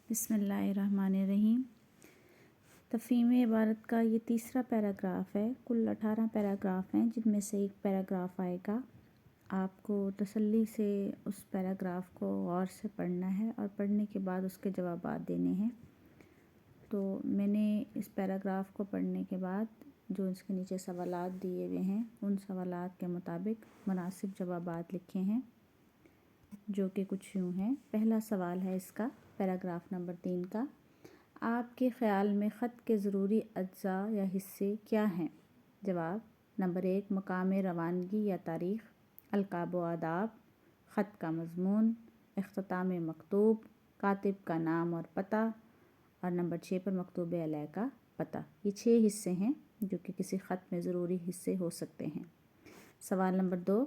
بسم اللہ الرحمن الرحیم۔ تفہیم عبارت کا یہ تیسرا پیراگراف ہے۔ کل 18 پیراگراف ہیں، جن میں سے ایک پیراگراف آئے گا۔ آپ کو تسلی سے اس پیراگراف کو غور سے پڑھنا ہے اور پڑھنے کے بعد اس کے جوابات دینے ہیں۔ تو میں نے اس پیراگراف کو پڑھنے کے بعد جو اس کے نیچے سوالات دیے ہوئے ہیں، ان سوالات کے مطابق مناسب جوابات لکھے ہیں، جو کہ کچھ یوں ہیں۔ پہلا سوال ہے اس کا، پیراگراف نمبر 3 کا: آپ کے خیال میں خط کے ضروری اجزاء یا حصے کیا ہیں؟ جواب: نمبر 1، مقام روانگی یا تاریخ، القاب و آداب، خط کا مضمون، اختتام مکتوب، کاتب کا نام اور پتہ، اور نمبر 6 پر مکتوب علیہ کا پتہ۔ یہ 6 حصے ہیں جو کہ کسی خط میں ضروری حصے ہو سکتے ہیں۔ سوال نمبر 2: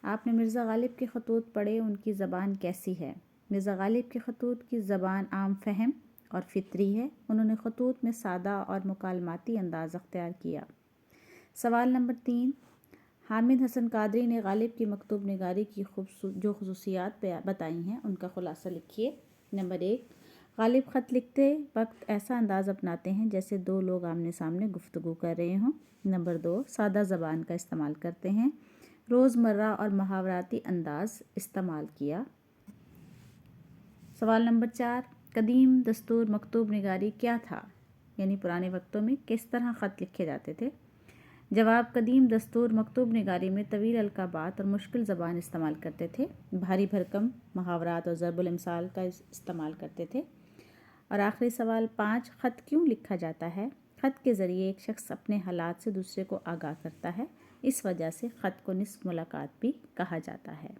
آپ نے مرزا غالب کے خطوط پڑھے، ان کی زبان کیسی ہے؟ مرزا غالب کے خطوط کی زبان عام فہم اور فطری ہے۔ انہوں نے خطوط میں سادہ اور مکالماتی انداز اختیار کیا۔ سوال نمبر 3: حامد حسن قادری نے غالب کی مکتوب نگاری کی جو خصوصیات بتائی ہیں، ان کا خلاصہ لکھیے۔ نمبر 1: غالب خط لکھتے وقت ایسا انداز اپناتے ہیں جیسے دو لوگ آمنے سامنے گفتگو کر رہے ہوں۔ نمبر 2: سادہ زبان کا استعمال کرتے ہیں، روزمرہ اور محاوراتی انداز استعمال کیا۔ سوال نمبر 4: قدیم دستور مکتوب نگاری کیا تھا؟ یعنی پرانے وقتوں میں کس طرح خط لکھے جاتے تھے؟ جواب: قدیم دستور مکتوب نگاری میں طویل القابات اور مشکل زبان استعمال کرتے تھے، بھاری بھرکم محاورات اور ضرب الامثال کا استعمال کرتے تھے۔ اور آخری سوال 5: خط کیوں لکھا جاتا ہے؟ خط کے ذریعے ایک شخص اپنے حالات سے دوسرے کو آگاہ کرتا ہے، اس وجہ سے خط کو نصف ملاقات بھی کہا جاتا ہے۔